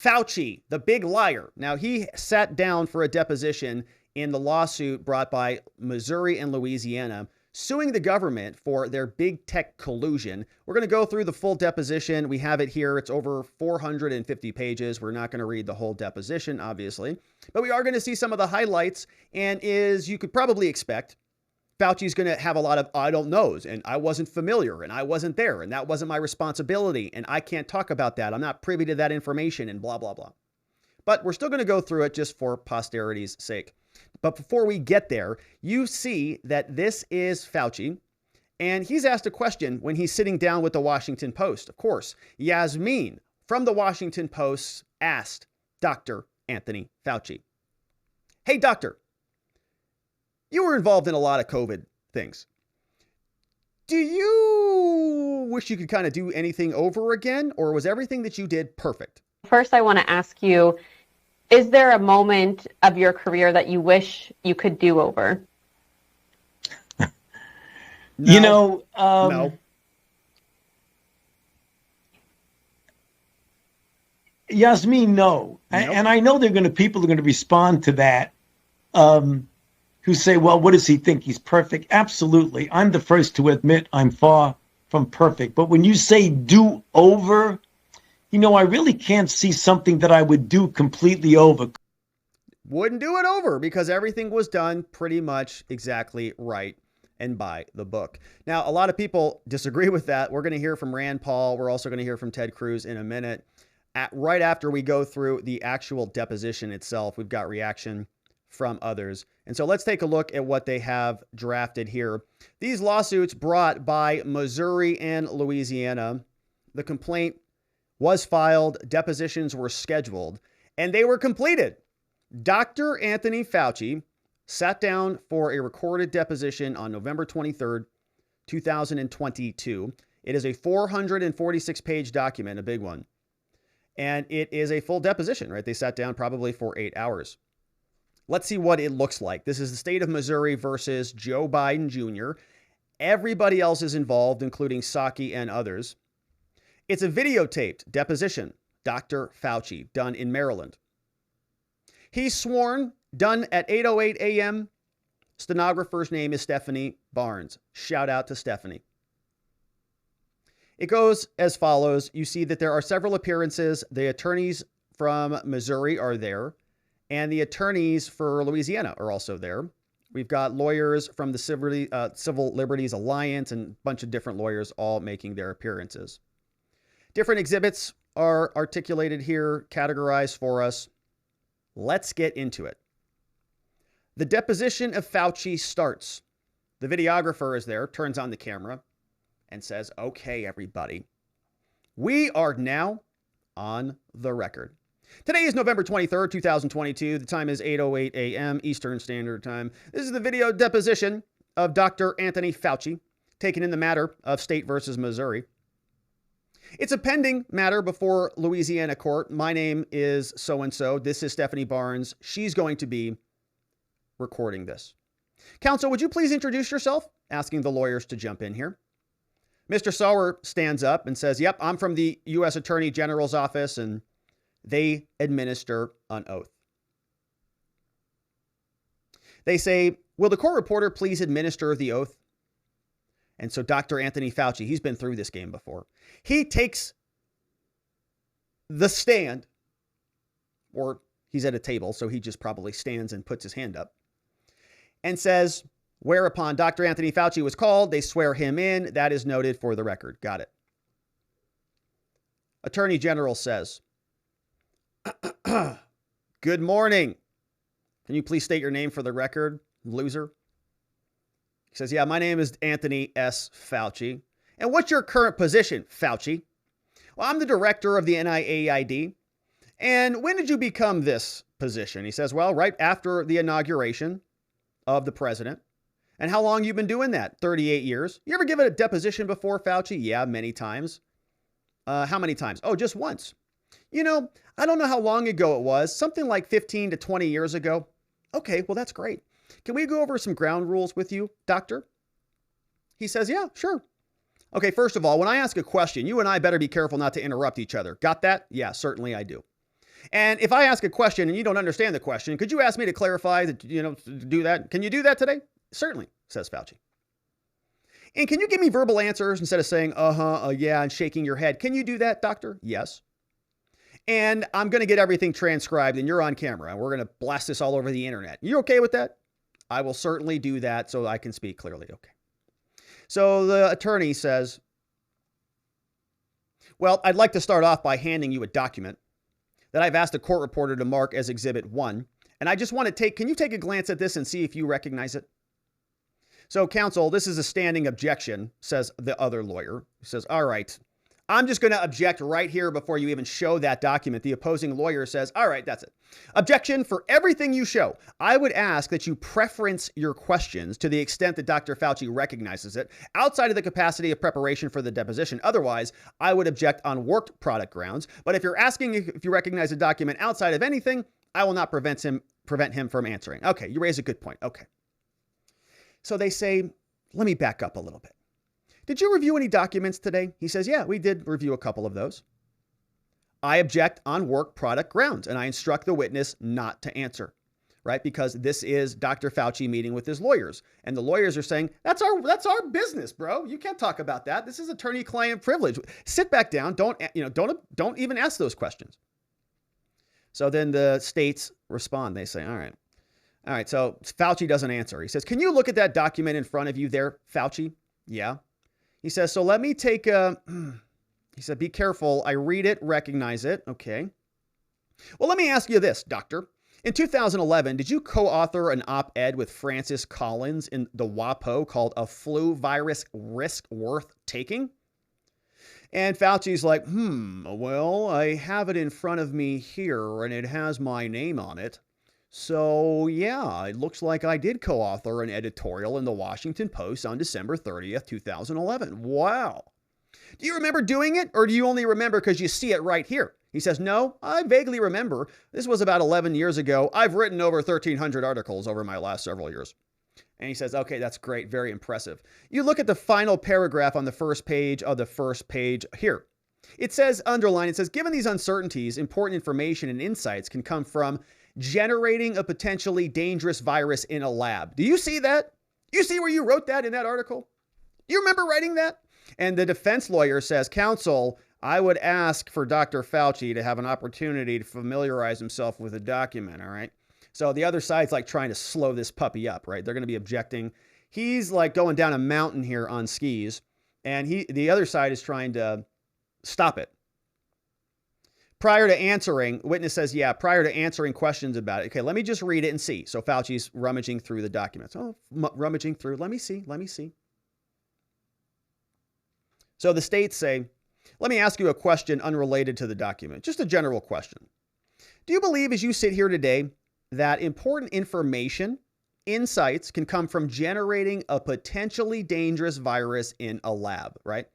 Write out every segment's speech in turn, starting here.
Fauci, the big liar. Now, he sat down for a deposition in the lawsuit brought by Missouri and Louisiana, suing the government for their big tech collusion. We're going to go through the full deposition. We have it here. It's over 450 pages. We're not going to read the whole deposition, obviously, but we are going to see some of the highlights. And as you could probably expect, Fauci's going to have a lot of I don't knows, and I wasn't familiar, and I wasn't there, and that wasn't my responsibility, and I can't talk about that. I'm not privy to that information, and blah, blah, blah. But we're still going to go through it just for posterity's sake. But before we get there, you see that this is Fauci, and he's asked a question when he's sitting down with the Washington Post. Of course, Yasmin from the Washington Post asked Dr. Anthony Fauci, "Hey, doctor, you were involved in a lot of COVID things. Do you wish you could kind of do anything over again, or was everything that you did perfect?" First, I want to ask you, is there a moment of your career that you wish you could do over? No. Yasmin, no. Nope. And I know people are going to respond to that, who say, well, what does he think? He's perfect. Absolutely. I'm the first to admit I'm far from perfect. But when you say do over, I really can't see something that I would do completely over. Wouldn't do it over because everything was done pretty much exactly right and by the book. Now, a lot of people disagree with that. We're going to hear from Rand Paul. We're also going to hear from Ted Cruz in a minute. Right after we go through the actual deposition itself, we've got reaction from others. And so let's take a look at what they have drafted here. These lawsuits brought by Missouri and Louisiana. The complaint was filed, depositions were scheduled, and they were completed. Dr. Anthony Fauci sat down for a recorded deposition on November 23rd, 2022. It is a 446-page document, a big one. And it is a full deposition, right? They sat down probably for 8 hours. Let's see what it looks like. This is the state of Missouri versus Joe Biden Jr. Everybody else is involved, including Psaki and others. It's a videotaped deposition, Dr. Fauci, done in Maryland. He's sworn, done at 8:08 a.m. Stenographer's name is Stephanie Barnes. Shout out to Stephanie. It goes as follows. You see that there are several appearances. The attorneys from Missouri are there, and the attorneys for Louisiana are also there. We've got lawyers from the Civil Liberties Alliance and a bunch of different lawyers all making their appearances. Different exhibits are articulated here, categorized for us. Let's get into it. The deposition of Fauci starts. The videographer is there, turns on the camera, and says, "Okay, everybody, we are now on the record." Today is November 23rd, 2022. The time is 8:08 a.m. Eastern Standard Time. This is the video deposition of Dr. Anthony Fauci, taken in the matter of State versus Missouri. It's a pending matter before Louisiana court. My name is so-and-so. This is Stephanie Barnes. She's going to be recording this. Counsel, would you please introduce yourself? Asking the lawyers to jump in here. Mr. Sauer stands up and says, "Yep, I'm from the U.S. Attorney General's office," and they administer an oath. They say, "Will the court reporter please administer the oath?" And so Dr. Anthony Fauci, he's been through this game before. He takes the stand, or he's at a table, so he just probably stands and puts his hand up, and says, whereupon Dr. Anthony Fauci was called, they swear him in. That is noted for the record. Got it. Attorney General says, "Good morning. Can you please state your name for the record, loser?" He says, "Yeah, my name is Anthony S. Fauci. And what's your current position, Fauci?" "Well, I'm the director of the NIAID. And when did you become this position?" He says, "Well, right after the inauguration of the president." "And how long you been doing that?" 38 years. "You ever given a deposition before, Fauci?" "Yeah, many times." How many times?" "Oh, just once." I don't know how long ago it was. Something like 15 to 20 years ago." "Okay, well, that's great. Can we go over some ground rules with you, doctor?" He says, "Yeah, sure." "Okay, first of all, when I ask a question, you and I better be careful not to interrupt each other. Got that?" "Yeah, certainly I do." And if I ask a question and you don't understand the question, could you ask me to clarify that, do that? Can you do that today? Certainly, says Fauci. And can you give me verbal answers instead of saying, yeah, and shaking your head? Can you do that, doctor? Yes. And I'm going to get everything transcribed and you're on camera and we're going to blast this all over the internet. You okay with that? I will certainly do that so I can speak clearly. Okay. So the attorney says, well, I'd like to start off by handing you a document that I've asked a court reporter to mark as Exhibit 1. And I just want to can you take a glance at this and see if you recognize it? So, counsel, this is a standing objection, says the other lawyer. He says, all right, I'm just going to object right here before you even show that document. The opposing lawyer says, all right, that's it. Objection for everything you show. I would ask that you preference your questions to the extent that Dr. Fauci recognizes it outside of the capacity of preparation for the deposition. Otherwise, I would object on worked product grounds. But if you're asking if you recognize a document outside of anything, I will not prevent him from answering. Okay, you raise a good point. Okay. So they say, let me back up a little bit. Did you review any documents today? He says, yeah, we did review a couple of those. I object on work product grounds, and I instruct the witness not to answer, right? Because this is Dr. Fauci meeting with his lawyers, and the lawyers are saying, that's our business, bro. You can't talk about that. This is attorney-client privilege. Sit back down. Don't even ask those questions. So then the states respond. They say, all right. So Fauci doesn't answer. He says, can you look at that document in front of you there, Fauci? Yeah. He says, so let me take he said, be careful. I read it, recognize it. Okay. Well, let me ask you this, doctor. In 2011, did you co-author an op-ed with Francis Collins in the WAPO called A Flu Virus Risk Worth Taking? And Fauci's like, well, I have it in front of me here and it has my name on it. So, yeah, it looks like I did co-author an editorial in the Washington Post on December 30th, 2011. Wow. Do you remember doing it, or do you only remember because you see it right here? He says, no, I vaguely remember. This was about 11 years ago. I've written over 1,300 articles over my last several years. And he says, okay, that's great. Very impressive. You look at the final paragraph on the first page of the first page here. It says, underline, it says, given these uncertainties, important information and insights can come from generating a potentially dangerous virus in a lab. Do you see that? You see where you wrote that in that article? You remember writing that? And the defense lawyer says, counsel, I would ask for Dr. Fauci to have an opportunity to familiarize himself with the document, all right? So the other side's like trying to slow this puppy up, right? They're going to be objecting. He's like going down a mountain here on skis, and the other side is trying to stop it. Prior to answering, witness says, yeah, prior to answering questions about it. Okay, let me just read it and see. So Fauci's rummaging through the documents. Rummaging through. Let me see. So the states say, let me ask you a question unrelated to the document. Just a general question. Do you believe as you sit here today that important information, insights can come from generating a potentially dangerous virus in a lab, right?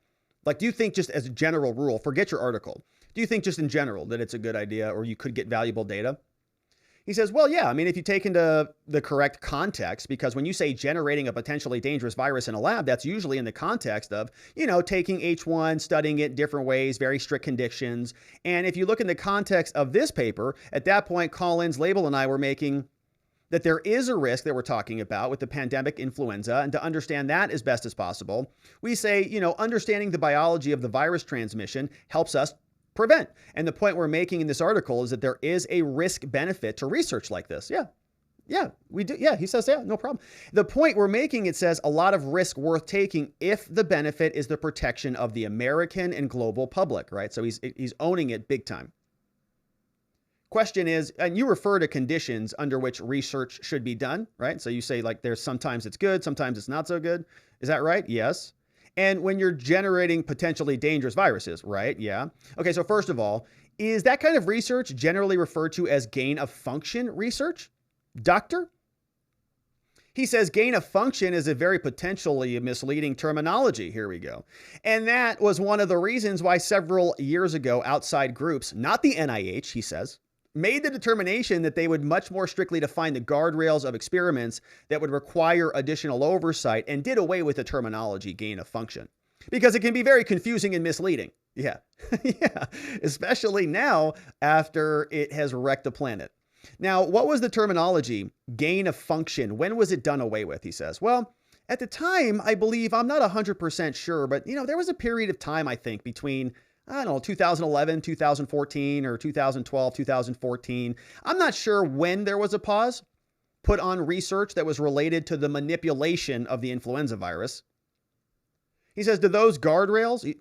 Like, do you think just as a general rule, forget your article, do you think just in general that it's a good idea or you could get valuable data? He says, well, yeah, I mean, if you take into the correct context, because when you say generating a potentially dangerous virus in a lab, that's usually in the context of, taking H1, studying it different ways, very strict conditions. And if you look in the context of this paper, at that point, Collins, Label, and I were making that there is a risk that we're talking about with the pandemic influenza, and to understand that as best as possible, we say, understanding the biology of the virus transmission helps us prevent. And the point we're making in this article is that there is a risk benefit to research like this. Yeah, we do. Yeah, he says, yeah, no problem. The point we're making, it says a lot of risk worth taking if the benefit is the protection of the American and global public, right? So he's owning it big time. Question is, and you refer to conditions under which research should be done, right? So you say like there's sometimes it's good, sometimes it's not so good. Is that right? Yes. And when you're generating potentially dangerous viruses, right? Yeah. Okay, so first of all, is that kind of research generally referred to as gain of function research? Doctor? He says gain of function is a very potentially misleading terminology. Here we go. And that was one of the reasons why several years ago, outside groups, not the NIH, he says, made the determination that they would much more strictly define the guardrails of experiments that would require additional oversight and did away with the terminology gain of function because it can be very confusing and misleading, Yeah. Yeah. Especially now after it has wrecked the planet. Now, what was the terminology? Gain of function. When was it done away with? He says. Well, at the time, I believe, I'm not 100% sure, but there was a period of time, I think, between, I don't know, 2011, 2014, or 2012, 2014. I'm not sure when there was a pause put on research that was related to the manipulation of the influenza virus. He says, do those guardrails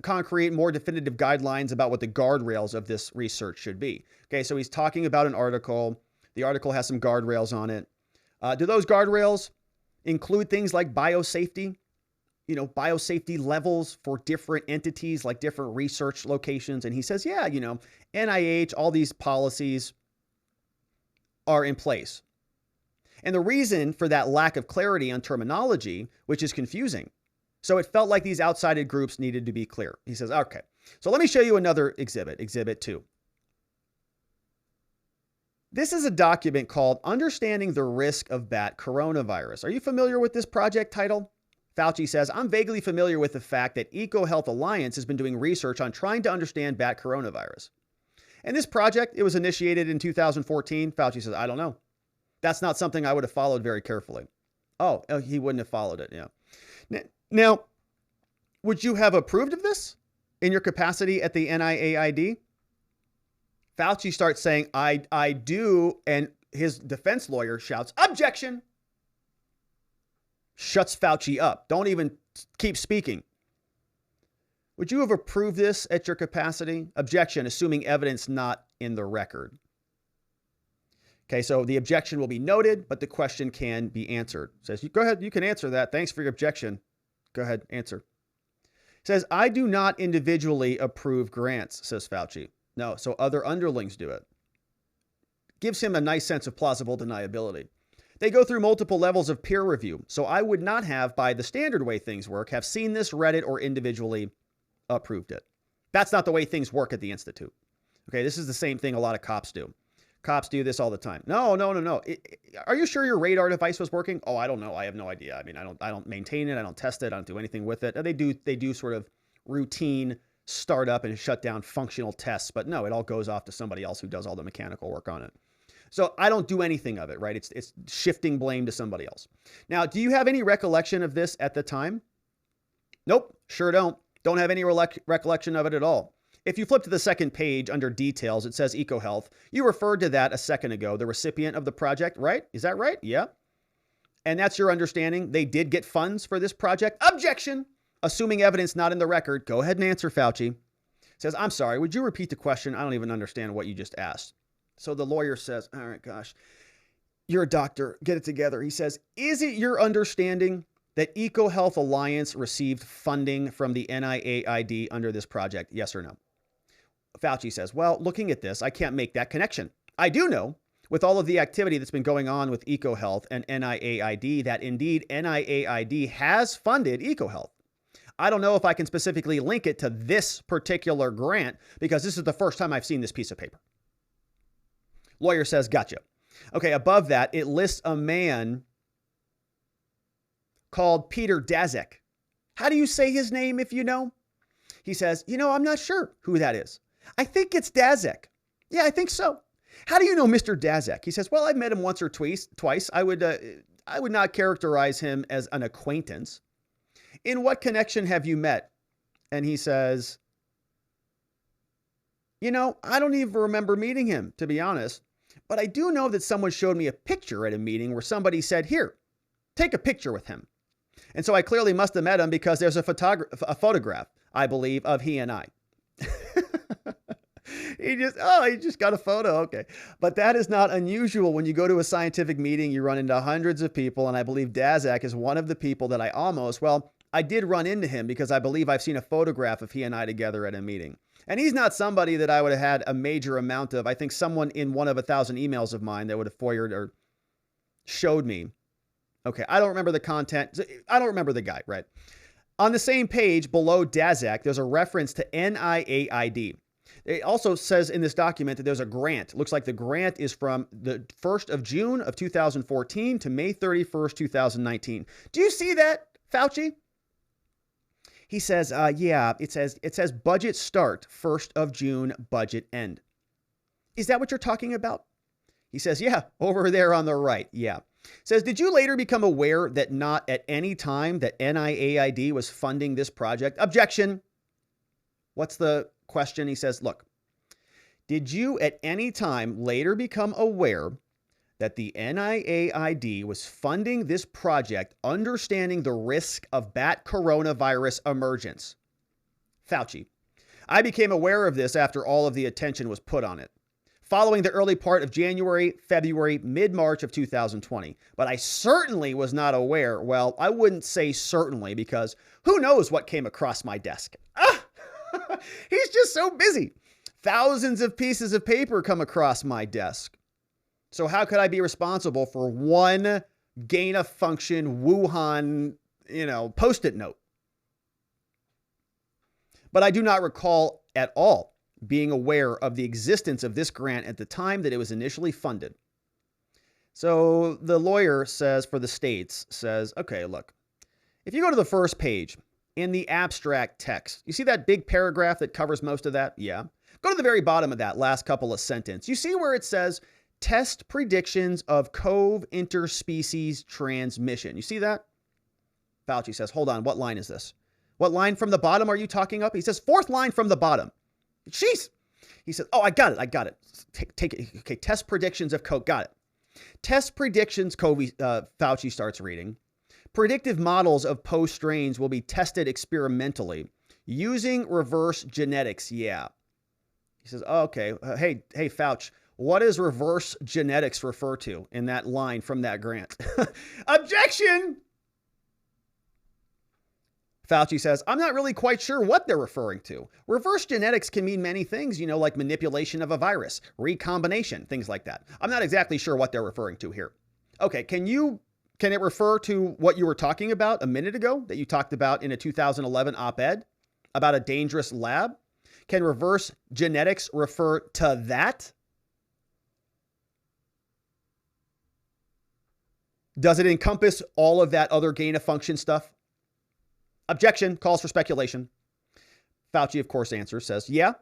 concrete more definitive guidelines about what the guardrails of this research should be? Okay, so he's talking about an article. The article has some guardrails on it. Do those guardrails include things like biosafety? Biosafety levels for different entities, like different research locations. And he says, yeah, NIH, all these policies are in place. And the reason for that lack of clarity on terminology, which is confusing. So it felt like these outside groups needed to be clear. He says, okay, so let me show you another exhibit, Exhibit 2. This is a document called Understanding the Risk of Bat Coronavirus. Are you familiar with this project title? Fauci says, I'm vaguely familiar with the fact that EcoHealth Alliance has been doing research on trying to understand bat coronavirus. And this project, it was initiated in 2014. Fauci says, I don't know. That's not something I would have followed very carefully. Oh, he wouldn't have followed it, yeah. Now, would you have approved of this in your capacity at the NIAID? Fauci starts saying, I do, and his defense lawyer shouts, objection! Shuts Fauci up. Don't even keep speaking. Would you have approved this at your capacity? Objection, assuming evidence not in the record. Okay, so the objection will be noted, but the question can be answered. Says, go ahead, you can answer that. Thanks for your objection. Go ahead, answer. Says, I do not individually approve grants, says Fauci. No, so other underlings do it. Gives him a nice sense of plausible deniability. They go through multiple levels of peer review, so I would not have, by the standard way things work, have seen this, read it, or individually approved it. That's not the way things work at the Institute. Okay, this is the same thing a lot of cops do. Cops do this all the time. No. Are you sure your radar device was working? Oh, I don't know. I have no idea. I mean, I don't maintain it. I don't test it. I don't do anything with it. They do sort of routine startup and shut down functional tests, but no, it all goes off to somebody else who does all the mechanical work on it. So I don't do anything of it, right? It's shifting blame to somebody else. Now, do you have any recollection of this at the time? Nope, sure don't. Don't have any recollection of it at all. If you flip to the second page under details, it says EcoHealth. You referred to that a second ago, the recipient of the project, right? Is that right? Yeah. And that's your understanding. They did get funds for this project. Objection. Assuming evidence not in the record. Go ahead and answer, Fauci. Says, I'm sorry, would you repeat the question? I don't even understand what you just asked. So the lawyer says, all right, gosh, you're a doctor. Get it together. He says, is it your understanding that EcoHealth Alliance received funding from the NIAID under this project? Yes or no? Fauci says, well, looking at this, I can't make that connection. I do know, with all of the activity that's been going on with EcoHealth and NIAID, that indeed NIAID has funded EcoHealth. I don't know if I can specifically link it to this particular grant because this is the first time I've seen this piece of paper. Lawyer says, gotcha. Okay, above that, it lists a man called Peter Daszak. How do you say his name if you know? He says, I'm not sure who that is. I think it's Daszak. Yeah, I think so. How do you know Mr. Daszak? He says, well, I've met him once or twice. I would not characterize him as an acquaintance. In what connection have you met? And he says, I don't even remember meeting him, to be honest. But I do know that someone showed me a picture at a meeting where somebody said, here, take a picture with him. And so I clearly must have met him because there's a photograph, I believe, of he and I. He just got a photo. Okay. But that is not unusual. When you go to a scientific meeting, you run into hundreds of people. And I believe Daszak is one of the people that I did run into him because I believe I've seen a photograph of he and I together at a meeting. And he's not somebody that I would have had a major amount of. I think someone in one of 1,000 emails of mine that would have forwarded or showed me. Okay, I don't remember the content. I don't remember the guy, right? On the same page below Daszak, there's a reference to NIAID. It also says in this document that there's a grant. It looks like the grant is from the 1st of June of 2014 to May 31st, 2019. Do you see that, Fauci? He says, yeah, it says budget start 1st of June, budget end. Is that what you're talking about? He says, yeah, over there on the right. Yeah. Says, did you later become aware that not at any time that NIAID was funding this project? Objection. What's the question? He says, look, did you at any time later become aware that the NIAID was funding this project, understanding the risk of bat coronavirus emergence? Fauci, I became aware of this after all of the attention was put on it, following the early part of January, February, mid-March of 2020. But I certainly was not aware. Well, I wouldn't say certainly, because who knows what came across my desk. He's just so busy. Thousands of pieces of paper come across my desk. So how could I be responsible for one gain of function Wuhan, Post-it note? But I do not recall at all being aware of the existence of this grant at the time that it was initially funded. So the lawyer says, for the states, says, okay, look, if you go to the first page in the abstract text, you see that big paragraph that covers most of that? Yeah. Go to the very bottom of that last couple of sentences. You see where it says test predictions of COV interspecies transmission. You see that? Fauci says, hold on, what line is this? What line from the bottom are you talking up? He says, 4th line from the bottom. Jeez. He says, oh, I got it. Take it. Okay, test predictions of COV. Got it. Test predictions, Fauci starts reading. Predictive models of post strains will be tested experimentally using reverse genetics. Yeah. He says, oh, okay. Hey, Fauci, what does reverse genetics refer to in that line from that grant? Objection! Fauci says, I'm not really quite sure what they're referring to. Reverse genetics can mean many things, like manipulation of a virus, recombination, things like that. I'm not exactly sure what they're referring to here. Okay, can it refer to what you were talking about a minute ago that you talked about in a 2011 op-ed about a dangerous lab? Can reverse genetics refer to that? Does it encompass all of that other gain of function stuff? Objection, calls for speculation. Fauci, of course, answers, says, yeah,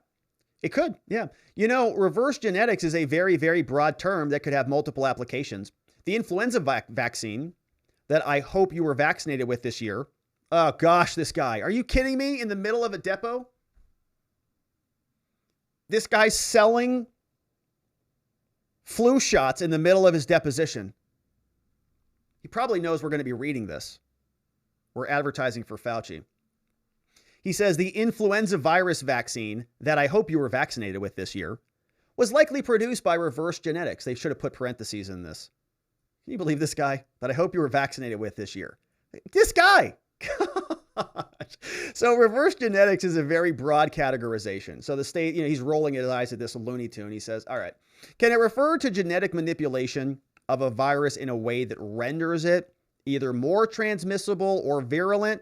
it could. Yeah. Reverse genetics is a very, very broad term that could have multiple applications. The influenza vaccine that I hope you were vaccinated with this year. Oh, gosh, this guy. Are you kidding me? In the middle of a depot? This guy's selling flu shots in the middle of his deposition. He probably knows we're going to be reading this. We're advertising for Fauci. He says the influenza virus vaccine that I hope you were vaccinated with this year was likely produced by reverse genetics. They should have put parentheses in this. Can you believe this guy that I hope you were vaccinated with this year? This guy. So reverse genetics is a very broad categorization. So the state, he's rolling his eyes at this Looney Tune. He says, all right, can it refer to genetic manipulation of a virus in a way that renders it either more transmissible or virulent?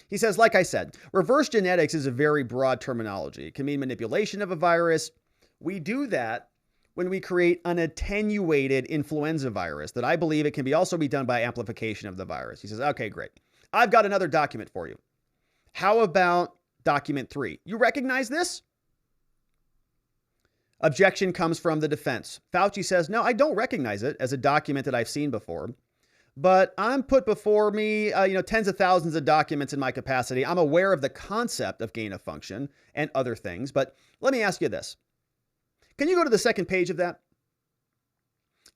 He says, like I said, reverse genetics is a very broad terminology. It can mean manipulation of a virus. We do that when we create an attenuated influenza virus that I believe it can also be done by amplification of the virus. He says, okay, great. I've got another document for you. How about document 3? You recognize this? Objection comes from the defense. Fauci says, no, I don't recognize it as a document that I've seen before. But I'm put before me, tens of thousands of documents in my capacity. I'm aware of the concept of gain of function and other things. But let me ask you this. Can you go to the second page of that?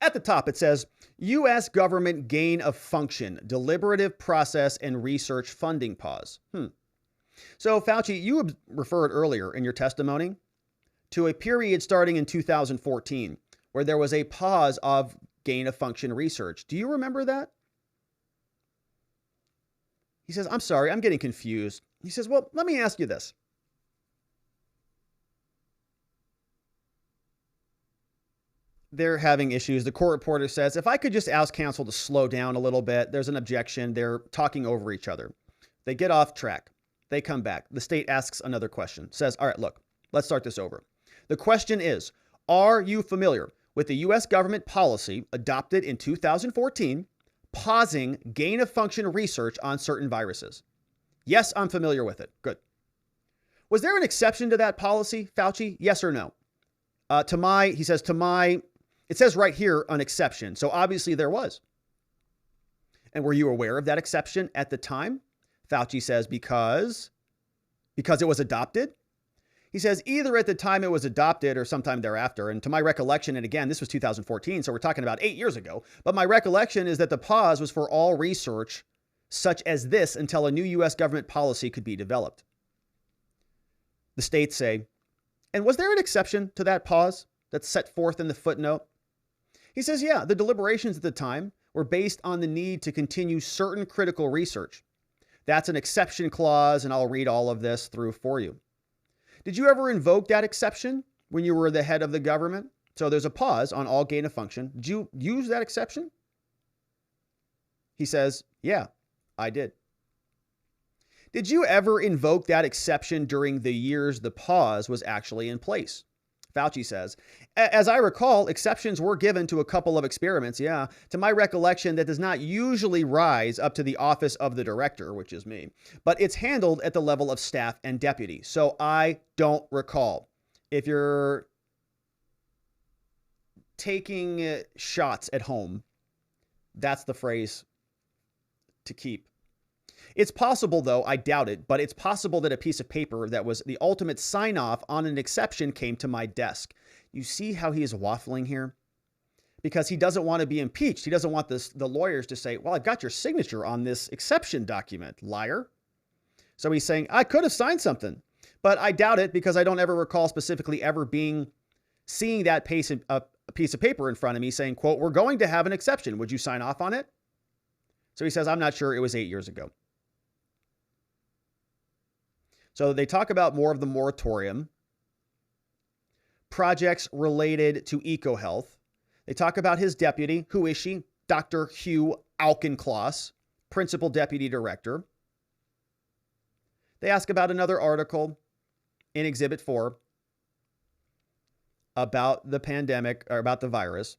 At the top, it says, U.S. government gain of function, deliberative process and research funding pause. So Fauci, you referred earlier in your testimony to a period starting in 2014 where there was a pause of gain of function research. Do you remember that? He says, I'm sorry, I'm getting confused. He says, well, let me ask you this. They're having issues. The court reporter says, if I could just ask counsel to slow down a little bit, there's an objection. They're talking over each other. They get off track. They come back. The state asks another question, says, all right, look, let's start this over. The question is, are you familiar with the U.S. government policy adopted in 2014, pausing gain of function research on certain viruses? Yes, I'm familiar with it. Good. Was there an exception to that policy, Fauci? Yes or no? It says right here, an exception. So obviously there was. And were you aware of that exception at the time? Fauci says because it was adopted. He says either at the time it was adopted or sometime thereafter. And to my recollection, and again, this was 2014, so we're talking about 8 years ago. But my recollection is that the pause was for all research such as this until a new U.S. government policy could be developed. The states say, and was there an exception to that pause that's set forth in the footnote? He says, yeah, the deliberations at the time were based on the need to continue certain critical research. That's an exception clause, and I'll read all of this through for you. Did you ever invoke that exception when you were the head of the government? So there's a pause on all gain of function. Did you use that exception? He says, yeah, I did. Did you ever invoke that exception during the years the pause was actually in place? Fauci says, as I recall, exceptions were given to a couple of experiments. Yeah. To my recollection, that does not usually rise up to the office of the director, which is me, but it's handled at the level of staff and deputy. So I don't recall. If you're taking shots at home, that's the phrase to keep. It's possible, though, I doubt it, but it's possible that a piece of paper that was the ultimate sign-off on an exception came to my desk. You see how he is waffling here? Because he doesn't want to be impeached. He doesn't want the lawyers to say, well, I've got your signature on this exception document, liar. So he's saying, I could have signed something, but I doubt it because I don't ever recall specifically ever seeing that piece of paper in front of me saying, quote, we're going to have an exception. Would you sign off on it? So he says, I'm not sure. It was 8 years ago. So they talk about more of the moratorium, projects related to EcoHealth. They talk about his deputy. Who is she? Dr. Hugh Auchincloss, principal deputy director. They ask about another article in Exhibit 4 about the pandemic or about the virus.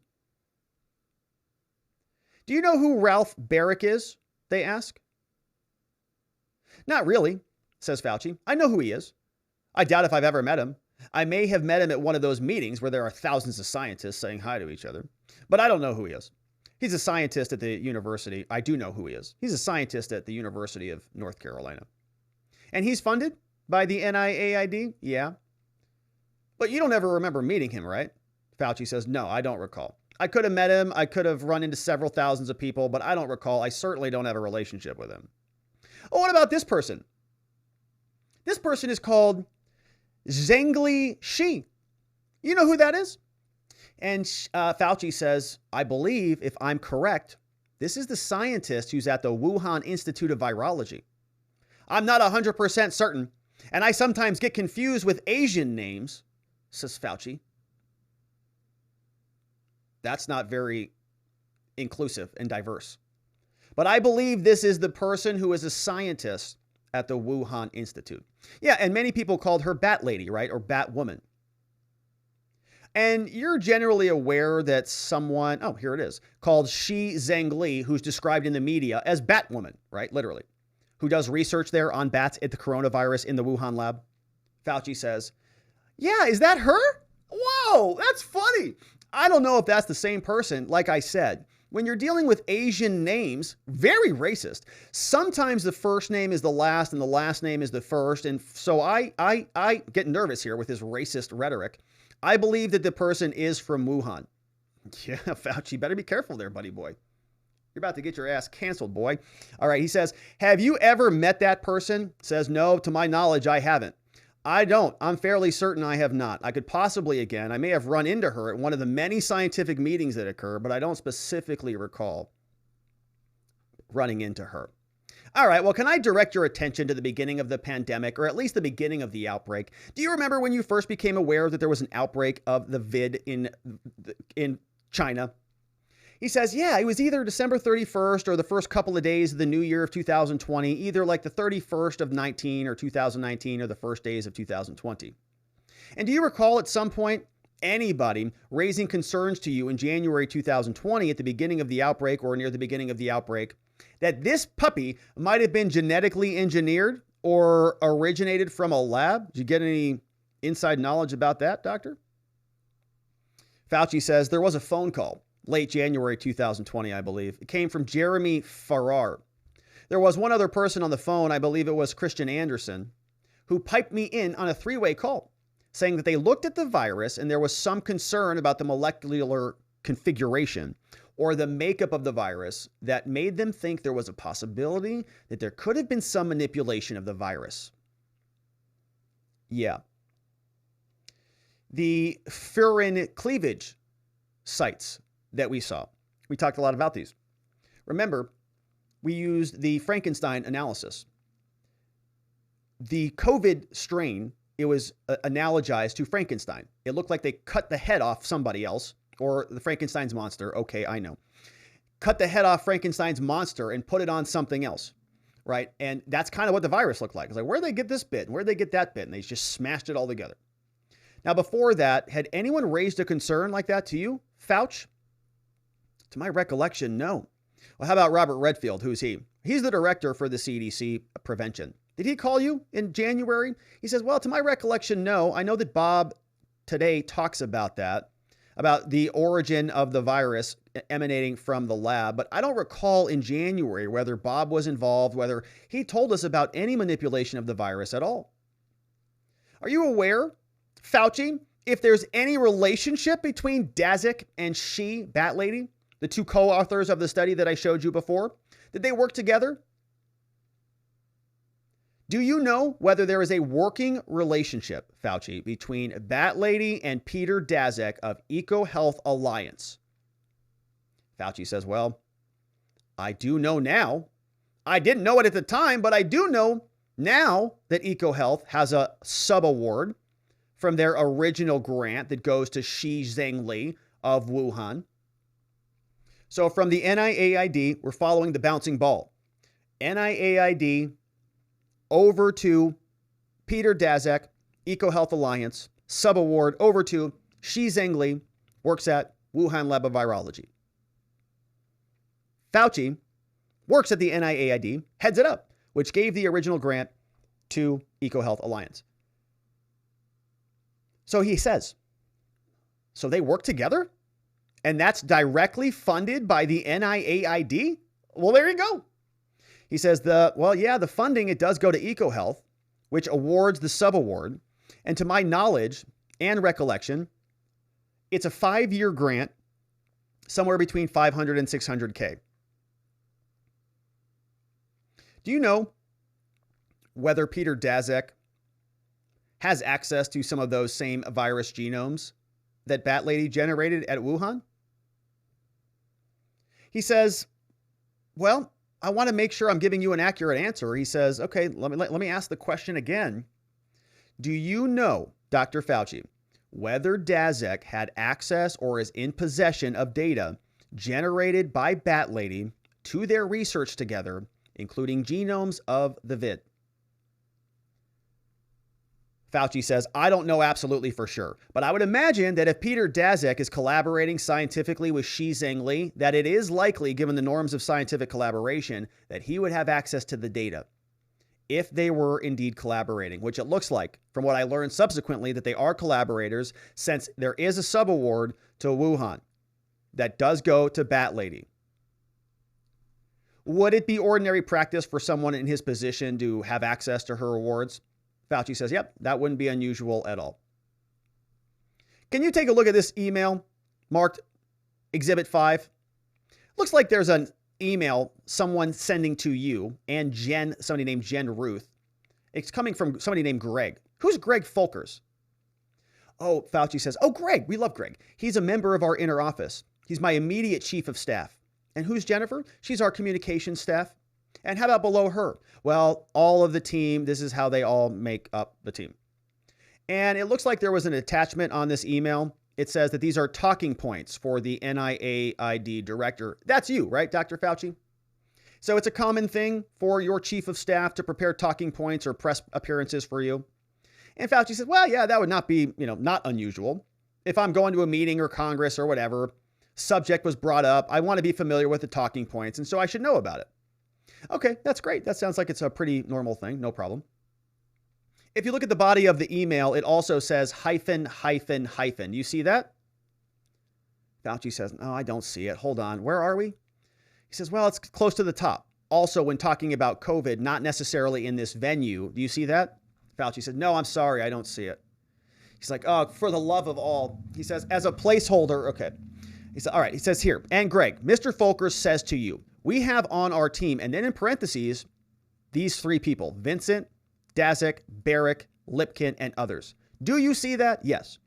Do you know who Ralph Barrick is? They ask. Not really, says Fauci. I know who he is. I doubt if I've ever met him. I may have met him at one of those meetings where there are thousands of scientists saying hi to each other, but I don't know who he is. He's a scientist at the university. I do know who he is. He's a scientist at the University of North Carolina. And he's funded by the NIAID? Yeah. But you don't ever remember meeting him, right? Fauci says, no, I don't recall. I could have met him. I could have run into several thousands of people, but I don't recall. I certainly don't have a relationship with him. Oh, what about this person? This person is called Zhengli Shi. You know who that is? And Fauci says, I believe, if I'm correct, this is the scientist who's at the Wuhan Institute of Virology. I'm not 100% certain, and I sometimes get confused with Asian names, says Fauci. That's not very inclusive and diverse. But I believe this is the person who is a scientist at the Wuhan Institute. Yeah, and many people called her Bat Lady, right? Or Bat Woman. And you're generally aware that someone, oh, here it is, called Shi Zhengli, who's described in the media as Batwoman, right? Literally. Who does research there on bats at the coronavirus in the Wuhan lab. Fauci says, yeah, is that her? Whoa, that's funny. I don't know if that's the same person. Like I said, when you're dealing with Asian names, very racist. Sometimes the first name is the last and the last name is the first. And so I get nervous here with his racist rhetoric. I believe that the person is from Wuhan. Yeah, Fauci, better be careful there, buddy boy. You're about to get your ass canceled, boy. All right, he says, have you ever met that person? Says, no, to my knowledge, I haven't. I don't. I'm fairly certain I have not. I could possibly again. I may have run into her at one of the many scientific meetings that occur, but I don't specifically recall running into her. All right, well, can I direct your attention to the beginning of the pandemic, or at least the beginning of the outbreak? Do you remember when you first became aware that there was an outbreak of the vid in China? He says, yeah, it was either December 31st or the first couple of days of the new year of 2020, either like the 31st of 19 or 2019 or the first days of 2020. And do you recall at some point anybody raising concerns to you in January 2020 at the beginning of the outbreak or near the beginning of the outbreak that this puppy might have been genetically engineered or originated from a lab? Did you get any inside knowledge about that, doctor? Fauci says there was a phone call late January 2020, I believe. It came from Jeremy Farrar. There was one other person on the phone, I believe it was Christian Anderson, who piped me in on a three-way call, saying that they looked at the virus and there was some concern about the molecular configuration or the makeup of the virus that made them think there was a possibility that there could have been some manipulation of the virus. Yeah. The furin cleavage sites that we saw, we talked a lot about these. Remember, we used the Frankenstein analysis. The COVID strain, it was analogized to Frankenstein. It looked like they cut the head off somebody else, or the Frankenstein's monster. Okay, I know. Cut the head off Frankenstein's monster and put it on something else, right? And that's kind of what the virus looked like. It's like, where'd they get this bit? And where'd they get that bit? And they just smashed it all together. Now, before that, had anyone raised a concern like that to you, Fauci? To my recollection, no. Well, how about Robert Redfield? Who's he? He's the director for the CDC prevention. Did he call you in January? He says, well, to my recollection, no. I know that Bob today talks about that, about the origin of the virus emanating from the lab. But I don't recall in January whether Bob was involved, whether he told us about any manipulation of the virus at all. Are you aware, Fauci, if there's any relationship between Daszak and She, Bat Lady, the two co-authors of the study that I showed you before? Did they work together? Do you know whether there is a working relationship, Fauci, between Bat Lady and Peter Daszak of EcoHealth Alliance? Fauci says, well, I do know now. I didn't know it at the time, but I do know now that EcoHealth has a sub-award from their original grant that goes to Shi Zhengli of Wuhan. So from the NIAID, we're following the bouncing ball. NIAID over to Peter Daszak, EcoHealth Alliance, sub-award over to Shi Zhengli, works at Wuhan Lab of Virology. Fauci works at the NIAID, heads it up, which gave the original grant to EcoHealth Alliance. So he says, so they work together? And that's directly funded by the NIAID? Well, there you go. He says, the funding, it does go to EcoHealth, which awards the sub-award. And to my knowledge and recollection, it's a 5-year grant, somewhere between $500 and $600K. Do you know whether Peter Daszak has access to some of those same virus genomes that Bat Lady generated at Wuhan? He says, well, I want to make sure I'm giving you an accurate answer. He says, okay, let me ask the question again. Do you know, Dr. Fauci, whether Daszak had access or is in possession of data generated by Bat Lady to their research together, including genomes of the vid? Fauci says, I don't know absolutely for sure, but I would imagine that if Peter Daszak is collaborating scientifically with Shi Zhengli, that it is likely, given the norms of scientific collaboration, that he would have access to the data if they were indeed collaborating, which it looks like, from what I learned subsequently, that they are collaborators, since there is a sub-award to Wuhan that does go to Bat Lady. Would it be ordinary practice for someone in his position to have access to her awards? Fauci says, yep, that wouldn't be unusual at all. Can you take a look at this email marked Exhibit 5? Looks like there's an email someone sending to you and Jen, somebody named Jen Ruth. It's coming from somebody named Greg. Who's Greg Folkers? Oh, Fauci says, oh, Greg, we love Greg. He's a member of our inner office. He's my immediate chief of staff. And who's Jennifer? She's our communications staff. And how about below her? Well, all of the team, this is how they all make up the team. And it looks like there was an attachment on this email. It says that these are talking points for the NIAID director. That's you, right, Dr. Fauci? So it's a common thing for your chief of staff to prepare talking points or press appearances for you. And Fauci says, well, yeah, that would not be, not unusual. If I'm going to a meeting or Congress or whatever, subject was brought up, I want to be familiar with the talking points, and so I should know about it. Okay, that's great. That sounds like it's a pretty normal thing. No problem. If you look at the body of the email, it also says hyphen, hyphen, hyphen. You see that? Fauci says, no, I don't see it. Hold on. Where are we? He says, well, it's close to the top. Also, when talking about COVID, not necessarily in this venue. Do you see that? Fauci said, no, I'm sorry. I don't see it. He's like, oh, for the love of all. He says, as a placeholder. Okay. He said, all right. He says here, and Greg, Mr. Folkers says to you, we have on our team, and then in parentheses, these three people, Vincent, Daszak, Barrick, Lipkin, and others. Do you see that? Yes.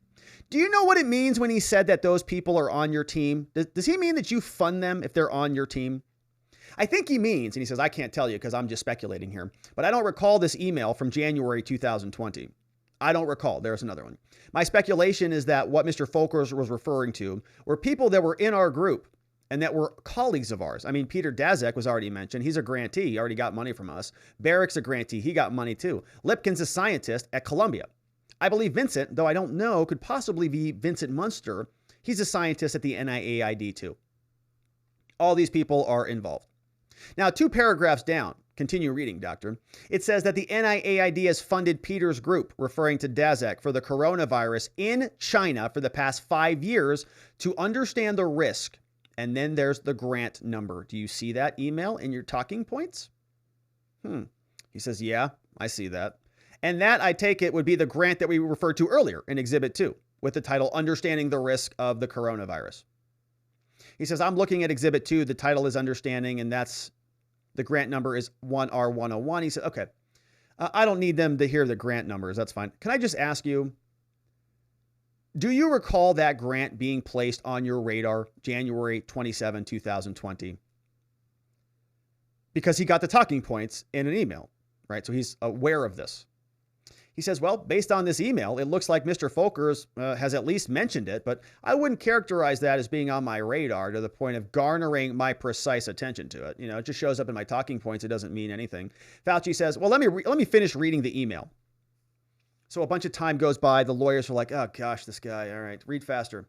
Do you know what it means when he said that those people are on your team? Does he mean that you fund them if they're on your team? I think he means, and he says, I can't tell you because I'm just speculating here, but I don't recall this email from January 2020. I don't recall. There's another one. My speculation is that what Mr. Folkers was referring to were people that were in our group and that were colleagues of ours. I mean, Peter Daszak was already mentioned. He's a grantee. He already got money from us. Barrick's a grantee. He got money too. Lipkin's a scientist at Columbia. I believe Vincent, though I don't know, could possibly be Vincent Munster. He's a scientist at the NIAID too. All these people are involved. Now, 2 paragraphs down, continue reading, doctor. It says that the NIAID has funded Peter's group, referring to Daszak, for the coronavirus in China for the past 5 years to understand the risk. And then there's the grant number. Do you see that email in your talking points? He says, yeah, I see that. And that, I take it, would be the grant that we referred to earlier in Exhibit 2 with the title, Understanding the Risk of the Coronavirus. He says, I'm looking at Exhibit 2. The title is Understanding, and that's the grant number is 1R101. He said, okay, I don't need them to hear the grant numbers. That's fine. Can I just ask you, do you recall that grant being placed on your radar January 27, 2020? Because he got the talking points in an email, right? So he's aware of this. He says, well, based on this email, it looks like Mr. Folkers has at least mentioned it, but I wouldn't characterize that as being on my radar to the point of garnering my precise attention to it. You know, it just shows up in my talking points. It doesn't mean anything. Fauci says, well, let me finish reading the email. So a bunch of time goes by. The lawyers are like, oh gosh, this guy. All right, read faster.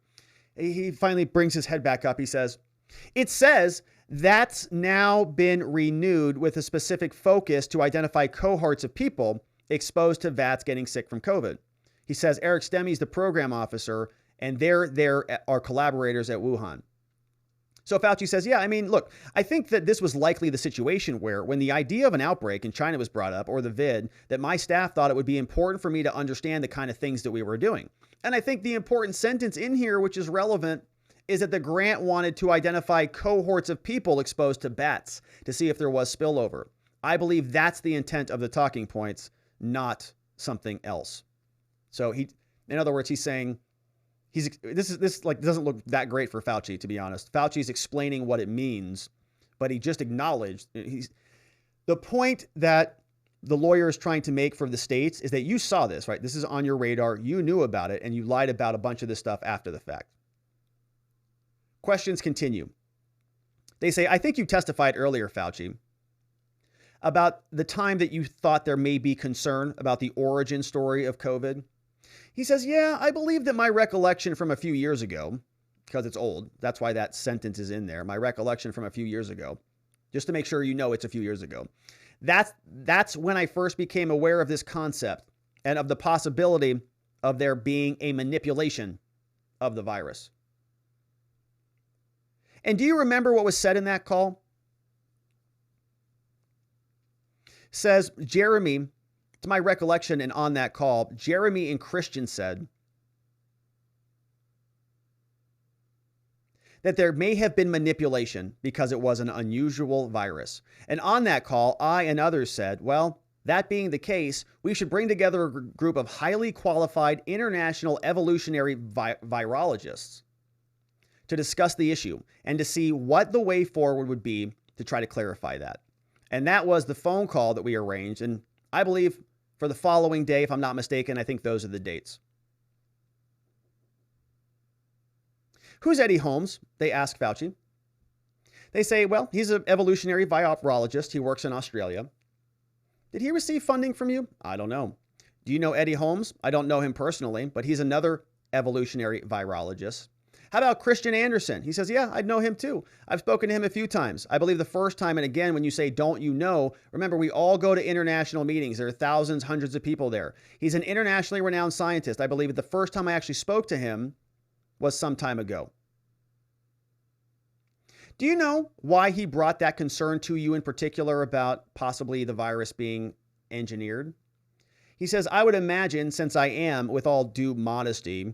He finally brings his head back up. He says, it says that's now been renewed with a specific focus to identify cohorts of people exposed to VATS getting sick from COVID. He says Eric Stemmy's the program officer, and they're our collaborators at Wuhan. So Fauci says, yeah, I mean, look, I think that this was likely the situation where when the idea of an outbreak in China was brought up, or the vid, that my staff thought it would be important for me to understand the kind of things that we were doing. And I think the important sentence in here, which is relevant, is that the grant wanted to identify cohorts of people exposed to bats to see if there was spillover. I believe that's the intent of the talking points, not something else. So in other words, he's saying this like doesn't look that great for Fauci, to be honest. Fauci's explaining what it means, but he just acknowledged the point that the lawyer is trying to make for the states is that you saw this, right? This is on your radar. You knew about it, and you lied about a bunch of this stuff after the fact. Questions continue. They say, I think you testified earlier, Fauci, about the time that you thought there may be concern about the origin story of COVID. He says, yeah, I believe that my recollection from a few years ago, because it's old, that's why that sentence is in there, my recollection from a few years ago, just to make sure you know it's a few years ago. That's when I first became aware of this concept and of the possibility of there being a manipulation of the virus. And do you remember what was said in that call? Says Jeremy, to my recollection, and on that call, Jeremy and Christian said that there may have been manipulation because it was an unusual virus. And on that call, I and others said, well, that being the case, we should bring together a group of highly qualified international evolutionary virologists to discuss the issue and to see what the way forward would be to try to clarify that. And that was the phone call that we arranged. And I believe for the following day, if I'm not mistaken, I think those are the dates. Who's Eddie Holmes? They ask Fauci. They say, well, he's an evolutionary virologist. He works in Australia. Did he receive funding from you? I don't know. Do you know Eddie Holmes? I don't know him personally, but he's another evolutionary virologist. How about Christian Anderson? He says, yeah, I'd know him too. I've spoken to him a few times. I believe the first time, and again, when you say, don't you know, remember, we all go to international meetings. There are thousands, hundreds of people there. He's an internationally renowned scientist. I believe the first time I actually spoke to him was some time ago. Do you know why he brought that concern to you in particular about possibly the virus being engineered? He says, I would imagine, since I am, with all due modesty,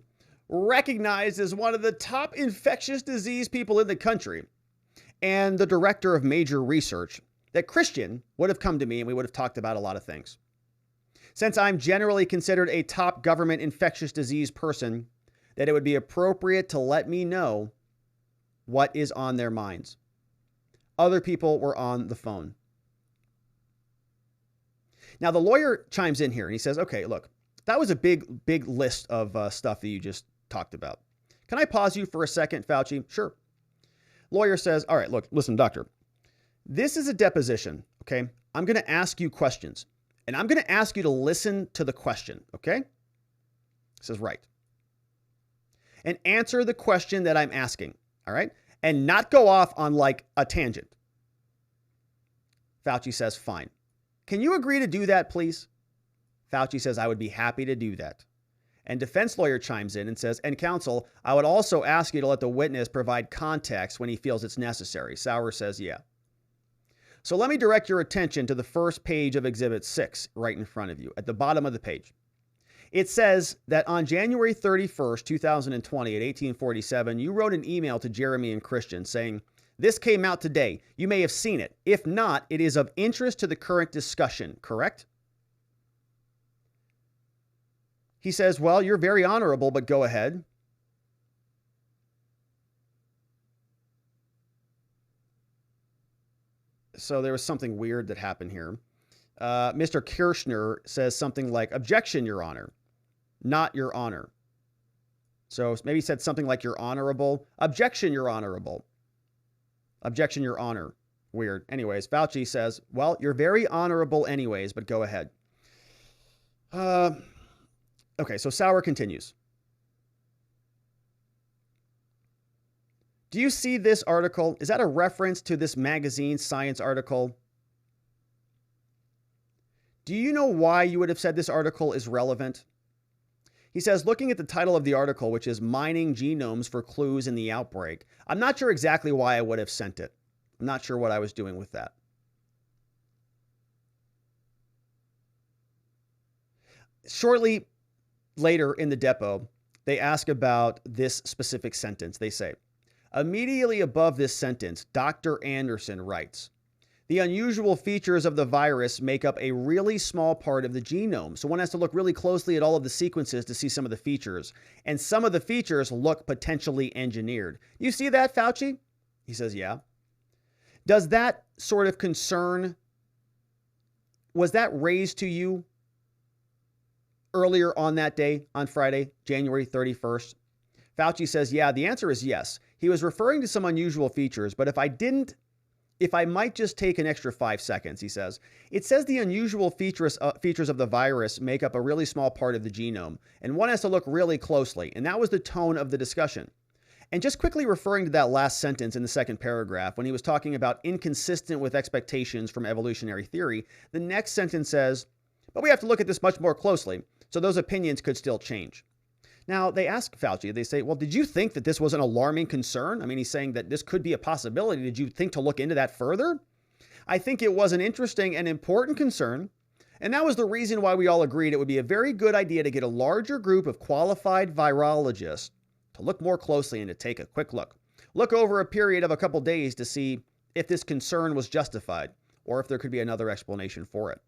recognized as one of the top infectious disease people in the country and the director of major research, that Christian would have come to me and we would have talked about a lot of things. Since I'm generally considered a top government infectious disease person, that it would be appropriate to let me know what is on their minds. Other people were on the phone. Now, the lawyer chimes in here and he says, okay, look, that was a big list of stuff that you just talked about. Can I pause you for a second, Fauci? Sure. Lawyer says, all right, look, listen, doctor, this is a deposition, okay? I'm going to ask you questions and I'm going to ask you to listen to the question, okay? He says, right. And answer the question that I'm asking, all right? And not go off on like a tangent. Fauci says, fine. Can you agree to do that, please? Fauci says, I would be happy to do that. And defense lawyer chimes in and says, and counsel, I would also ask you to let the witness provide context when he feels it's necessary. Sauer says, yeah. So let me direct your attention to the first page of Exhibit 6 right in front of you at the bottom of the page. It says that on January 31st, 2020 at 1847, you wrote an email to Jeremy and Christian saying, this came out today. You may have seen it. If not, it is of interest to the current discussion, correct? He says, well, you're very honorable, but go ahead. So there was something weird that happened here. Mr. Kirshner says something like, objection, Your Honor, not Your Honor. So maybe he said something like, You're honorable. Objection, Your Honorable. Objection, Your Honor. Weird. Anyways, Fauci says, well, you're very honorable anyways, but go ahead. Okay, so Sauer continues. Do you see this article? Is that a reference to this magazine Science article? Do you know why you would have said this article is relevant? He says, looking at the title of the article, which is Mining Genomes for Clues in the Outbreak, I'm not sure exactly why I would have sent it. I'm not sure what I was doing with that. Shortly later in the depo, they ask about this specific sentence. They say, immediately above this sentence, Dr. Anderson writes, the unusual features of the virus make up a really small part of the genome. So one has to look really closely at all of the sequences to see some of the features. And some of the features look potentially engineered. You see that, Fauci? He says, yeah. Does that sort of concern, was that raised to you earlier on that day, on Friday, January 31st? Fauci says, yeah, the answer is yes. He was referring to some unusual features, but if I might just take an extra 5 seconds, he says, it says the unusual features of the virus make up a really small part of the genome, and one has to look really closely, and that was the tone of the discussion. And just quickly referring to that last sentence in the second paragraph, when he was talking about inconsistent with expectations from evolutionary theory, the next sentence says, but we have to look at this much more closely, so those opinions could still change. Now, they ask Fauci, they say, well, did you think that this was an alarming concern? I mean, he's saying that this could be a possibility. Did you think to look into that further? I think it was an interesting and important concern. And that was the reason why we all agreed it would be a very good idea to get a larger group of qualified virologists to look more closely and to take a quick look. Look over a period of a couple days to see if this concern was justified or if there could be another explanation for it.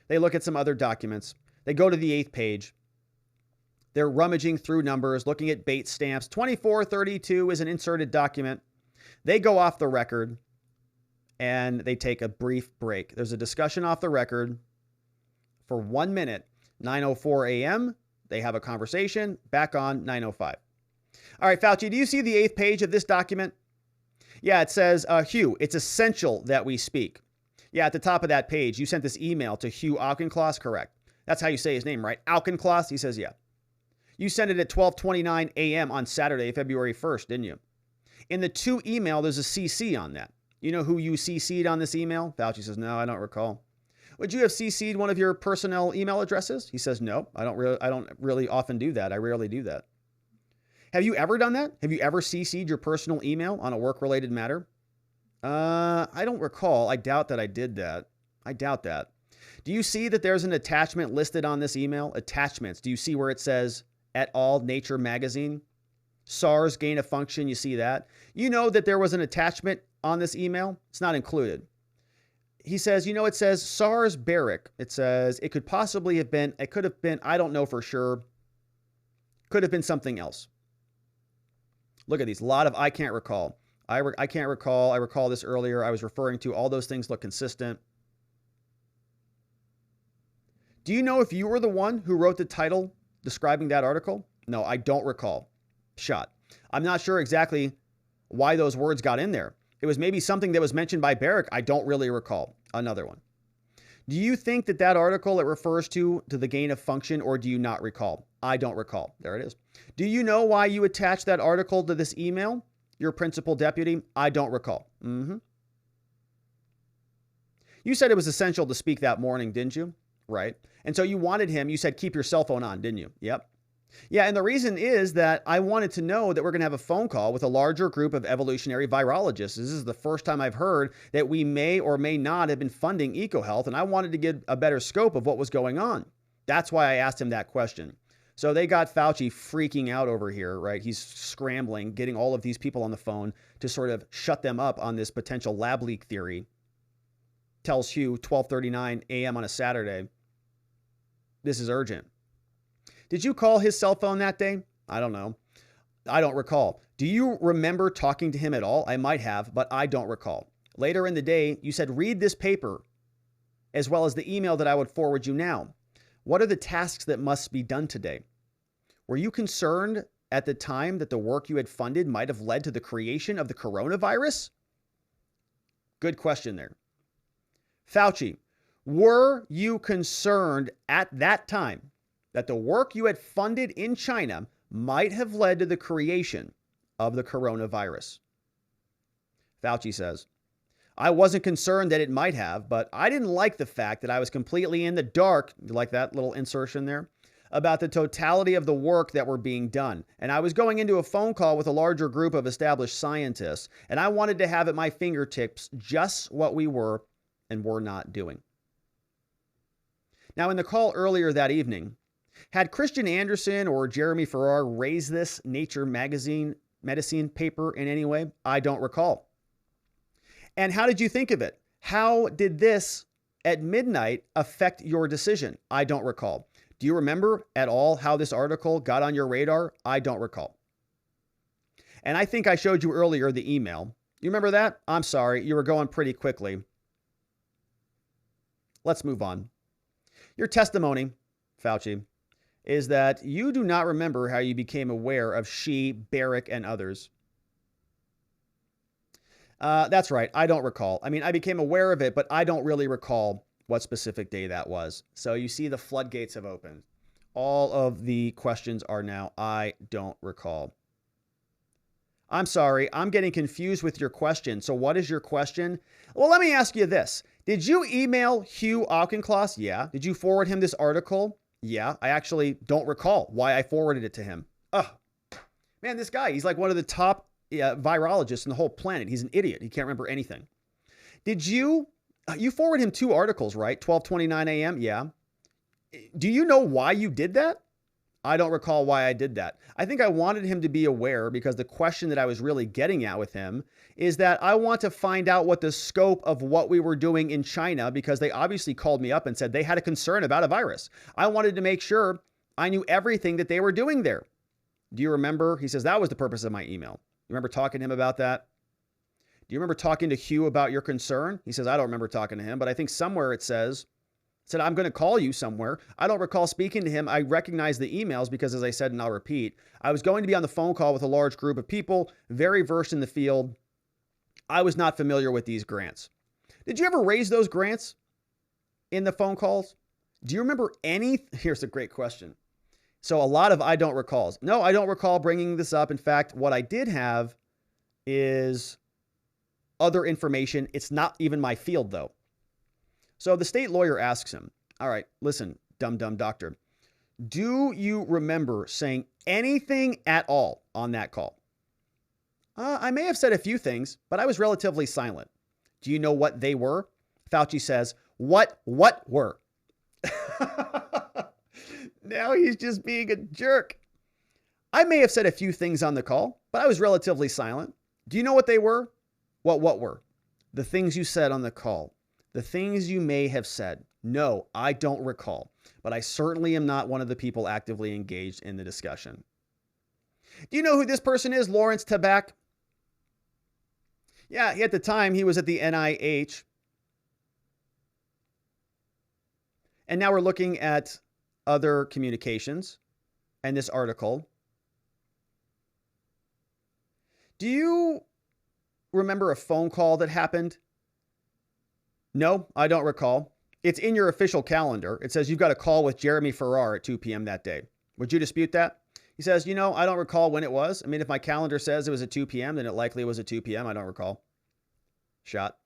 They look at some other documents. They go to the 8th page. They're rummaging through numbers, looking at bait stamps. 2432 is an inserted document. They go off the record and they take a brief break. There's a discussion off the record for 1 minute, 9:04 a.m. They have a conversation, back on 9:05. All right, Fauci, do you see the 8th page of this document? Yeah, it says, Hugh, it's essential that we speak. Yeah, at the top of that page, you sent this email to Hugh Auchincloss, correct? That's how you say his name, right? Auchincloss? He says, yeah. You sent it at 12:29 a.m. on Saturday, February 1st, didn't you? In the to email, there's a CC on that. You know who you CC'd on this email? Fauci says, no, I don't recall. Would you have CC'd one of your personnel email addresses? He says, no, I don't really often do that. I rarely do that. Have you ever done that? Have you ever CC'd your personal email on a work-related matter? I don't recall. I doubt that I did that. I doubt that. Do you see that there's an attachment listed on this email? Attachments. Do you see where it says et al. Nature Magazine? SARS gain of function. You see that? You know that there was an attachment on this email? It's not included. He says, you know, it says SARS Barrick. It says it could possibly have been, it could have been, I don't know for sure. Could have been something else. Look at these. A lot of I can't recall. I can't recall. I recall this earlier. I was referring to all those things look consistent. Do you know if you were the one who wrote the title describing that article? No, I don't recall. Shot. I'm not sure exactly why those words got in there. It was maybe something that was mentioned by Barrick. I don't really recall. Another one. Do you think that that article it refers to the gain of function, or do you not recall? I don't recall. There it is. Do you know why you attached that article to this email? Your principal deputy? I don't recall. You said it was essential to speak that morning, didn't you? Right. And so you wanted him, you said, keep your cell phone on, didn't you? Yep. Yeah, and the reason is that I wanted to know that we're going to have a phone call with a larger group of evolutionary virologists. This is the first time I've heard that we may or may not have been funding EcoHealth, and I wanted to get a better scope of what was going on. That's why I asked him that question. So they got Fauci freaking out over here, right? He's scrambling, getting all of these people on the phone to sort of shut them up on this potential lab leak theory. Tells Hugh, 12:39 a.m. on a Saturday. This is urgent. Did you call his cell phone that day? I don't know. I don't recall. Do you remember talking to him at all? I might have, but I don't recall. Later in the day, you said, read this paper, as well as the email that I would forward you now. What are the tasks that must be done today? Were you concerned at the time that the work you had funded might have led to the creation of the coronavirus? Good question there. Fauci, were you concerned at that time that the work you had funded in China might have led to the creation of the coronavirus? Fauci says, I wasn't concerned that it might have, but I didn't like the fact that I was completely in the dark, you like that little insertion there, about the totality of the work that were being done. And I was going into a phone call with a larger group of established scientists, and I wanted to have at my fingertips just what we were and were not doing. Now, in the call earlier that evening, had Christian Anderson or Jeremy Farrar raised this Nature Magazine medicine paper in any way? I don't recall. And how did you think of it? How did this at midnight affect your decision? I don't recall. Do you remember at all how this article got on your radar? I don't recall. And I think I showed you earlier the email. You remember that? I'm sorry, you were going pretty quickly. Let's move on. Your testimony, Fauci, is that you do not remember how you became aware of Xi, Barrick, and others. That's right. I don't recall. I mean, I became aware of it, but I don't really recall what specific day that was. So you see the floodgates have opened. All of the questions are now, I don't recall. I'm sorry. I'm getting confused with your question. So what is your question? Well, let me ask you this. Did you email Hugh Auchincloss? Yeah. Did you forward him this article? Yeah. I actually don't recall why I forwarded it to him. Oh, man, this guy, he's like one of the top virologists in the whole planet. He's an idiot. He can't remember anything. Did you forward him 2 articles, right? 12:29 a.m. Yeah. Do you know why you did that? I don't recall why I did that. I think I wanted him to be aware because the question that I was really getting at with him is that I want to find out what the scope of what we were doing in China, because they obviously called me up and said they had a concern about a virus. I wanted to make sure I knew everything that they were doing there. Do you remember? He says that was the purpose of my email. You remember talking to him about that? Do you remember talking to Hugh about your concern? He says, I don't remember talking to him, but I think somewhere it said, I'm going to call you somewhere. I don't recall speaking to him. I recognize the emails because, as I said, and I'll repeat, I was going to be on the phone call with a large group of people, very versed in the field. I was not familiar with these grants. Did you ever raise those grants in the phone calls? Do you remember any? Here's a great question. So a lot of I don't recalls. No, I don't recall bringing this up. In fact, what I did have is other information. It's not even my field, though. So the state lawyer asks him, all right, listen, dumb doctor, do you remember saying anything at all on that call? I may have said a few things, but I was relatively silent. Do you know what they were? Fauci says, what were? Now he's just being a jerk. I may have said a few things on the call, but I was relatively silent. Do you know what they were? What were? The things you said on the call. The things you may have said. No, I don't recall, but I certainly am not one of the people actively engaged in the discussion. Do you know who this person is? Lawrence Tabak? Yeah, at the time he was at the NIH. And now we're looking at other communications and this article. Do you remember a phone call that happened? No, I don't recall. It's in your official calendar. It says you've got a call with Jeremy Farrar at 2 p.m. that day. Would you dispute that? He says, I don't recall when it was. I mean, if my calendar says it was at 2 p.m., then it likely was at 2 p.m. I don't recall. Shot.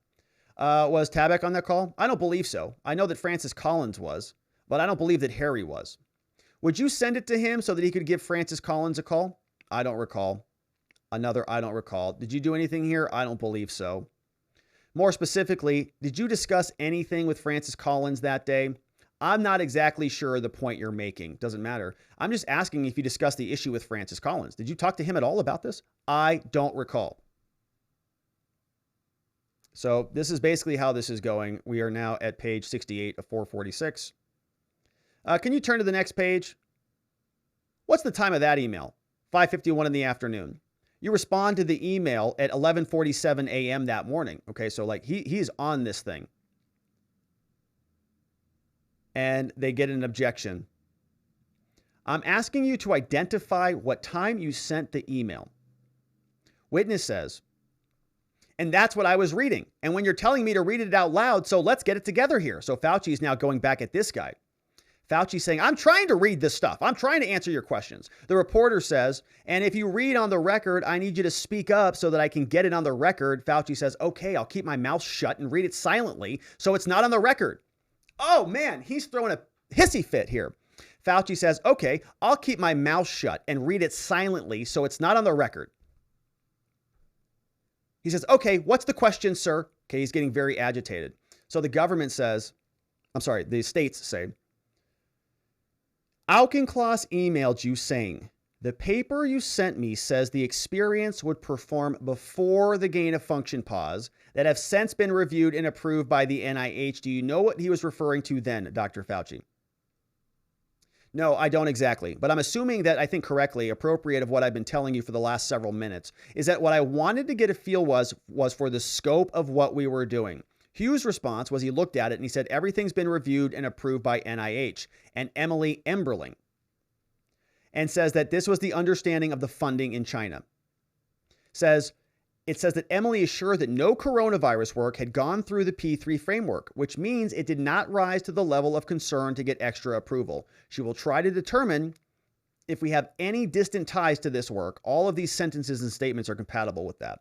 Was Tabak on that call? I don't believe so. I know that Francis Collins was, but I don't believe that Harry was. Would you send it to him so that he could give Francis Collins a call? I don't recall. Another, I don't recall. Did you do anything here? I don't believe so. More specifically, did you discuss anything with Francis Collins that day? I'm not exactly sure the point you're making. Doesn't matter. I'm just asking if you discussed the issue with Francis Collins. Did you talk to him at all about this? I don't recall. So this is basically how this is going. We are now at page 68 of 446. Can you turn to the next page? What's the time of that email? 5:51 in the afternoon. You respond to the email at 11:47 a.m. that morning. Okay, so like he's on this thing. And they get an objection. I'm asking you to identify what time you sent the email. Witness says, and that's what I was reading. And when you're telling me to read it out loud, so let's get it together here. So Fauci is now going back at this guy. Fauci saying, I'm trying to read this stuff. I'm trying to answer your questions. The reporter says, and if you read on the record, I need you to speak up so that I can get it on the record. Fauci says, okay, I'll keep my mouth shut and read it silently so it's not on the record. Oh man, he's throwing a hissy fit here. Fauci says, okay, I'll keep my mouth shut and read it silently so it's not on the record. He says, okay, what's the question, sir? Okay, he's getting very agitated. So the government says, the states say, Auchincloss emailed you saying, the paper you sent me says the experience would perform before the gain of function pause that have since been reviewed and approved by the NIH. Do you know what he was referring to then, Dr. Fauci? No, I don't exactly, but I'm assuming that I think correctly, appropriate of what I've been telling you for the last several minutes, is that what I wanted to get a feel was for the scope of what we were doing. Hugh's response was he looked at it and he said, everything's been reviewed and approved by NIH. And Emily Emberling, and says that this was the understanding of the funding in China. It says that Emily is sure that no coronavirus work had gone through the P3 framework, which means it did not rise to the level of concern to get extra approval. She will try to determine if we have any distant ties to this work. All of these sentences and statements are compatible with that.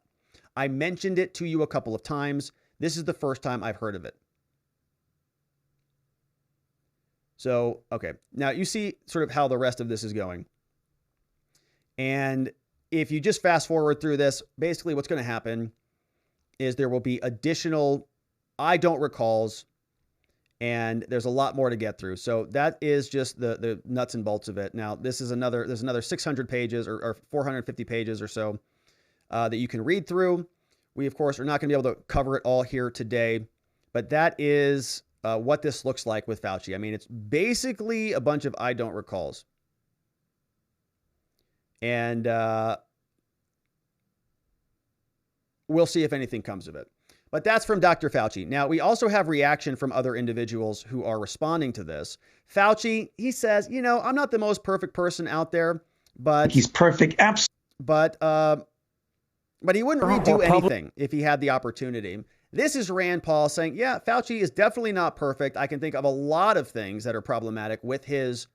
I mentioned it to you a couple of times. This is the first time I've heard of it. So, okay. Now you see sort of how the rest of this is going. And if you just fast forward through this, basically what's going to happen is there will be additional I don't recalls, and there's a lot more to get through. So that is just the nuts and bolts of it. Now, there's another 600 pages or 450 pages or so that you can read through. We, of course, are not going to be able to cover it all here today, but that is what this looks like with Fauci. I mean, it's basically a bunch of I don't recalls. And we'll see if anything comes of it. But that's from Dr. Fauci. Now, we also have reaction from other individuals who are responding to this. Fauci, he says, I'm not the most perfect person out there, but he's perfect. But he wouldn't redo anything if he had the opportunity. This is Rand Paul saying, yeah, Fauci is definitely not perfect. I can think of a lot of things that are problematic with his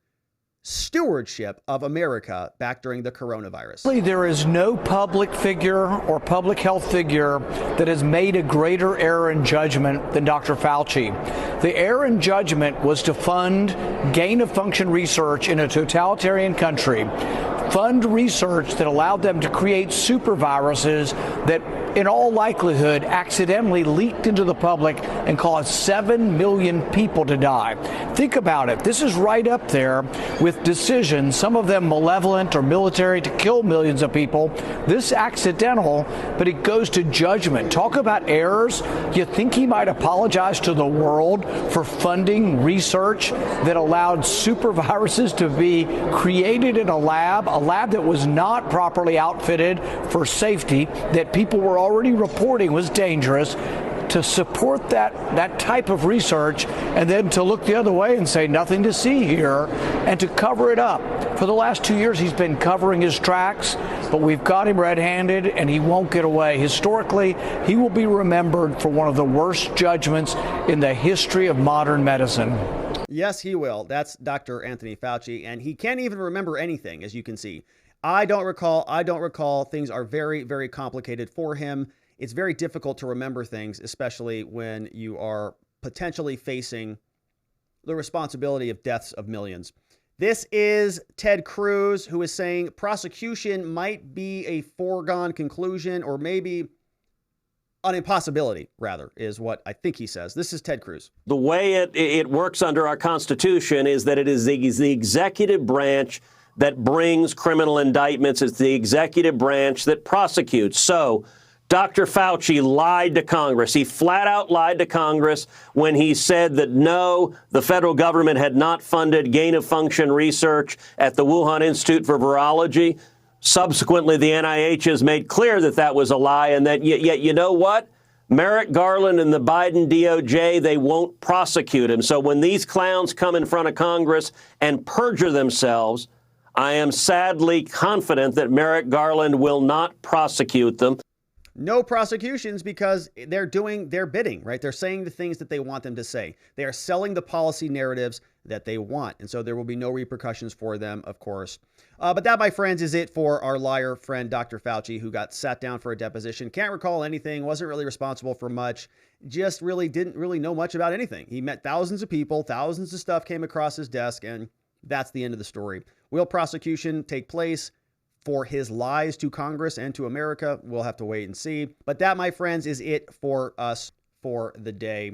stewardship of America back during the coronavirus. There is no public figure or public health figure that has made a greater error in judgment than Dr. Fauci. The error in judgment was to fund gain-of-function research in a totalitarian country, fund research that allowed them to create superviruses that in all likelihood accidentally leaked into the public and caused 7 million people to die. Think about it. This is right up there with decisions, some of them malevolent or military, to kill millions of people. This accidental, but it goes to judgment. Talk about errors. You think he might apologize to the world for funding research that allowed superviruses to be created in a lab that was not properly outfitted for safety, that people were already reporting was dangerous, to support that type of research and then to look the other way and say nothing to see here and to cover it up. For the last 2 years, he's been covering his tracks, but we've got him red-handed and he won't get away. Historically, he will be remembered for one of the worst judgments in the history of modern medicine. Yes, he will. That's Dr. Anthony Fauci, and he can't even remember anything, as you can see. I don't recall. Things are very, very complicated for him. It's very difficult to remember things, especially when you are potentially facing the responsibility of deaths of millions. This is Ted Cruz, who is saying prosecution might be a foregone conclusion, or maybe an impossibility, rather, is what I think he says. This is Ted Cruz. The way it works under our Constitution is that it is the executive branch that brings criminal indictments. It's the executive branch that prosecutes. So Dr. Fauci lied to Congress. He flat out lied to Congress when he said that no, the federal government had not funded gain-of-function research at the Wuhan Institute for Virology. Subsequently, the NIH has made clear that that was a lie, and that yet you know what? Merrick Garland and the Biden DOJ, they won't prosecute him. So when these clowns come in front of Congress and perjure themselves, I am sadly confident that Merrick Garland will not prosecute them. No prosecutions, because they're doing their bidding, right? They're saying the things that they want them to say. They are selling the policy narratives that they want. And so there will be no repercussions for them, of course. But that, my friends, is it for our liar friend, Dr. Fauci, who got sat down for a deposition. Can't recall anything, wasn't really responsible for much, just really didn't really know much about anything. He met thousands of people, thousands of stuff came across his desk, and that's the end of the story. Will prosecution take place for his lies to Congress and to America? We'll have to wait and see. But that, my friends, is it for us for the day.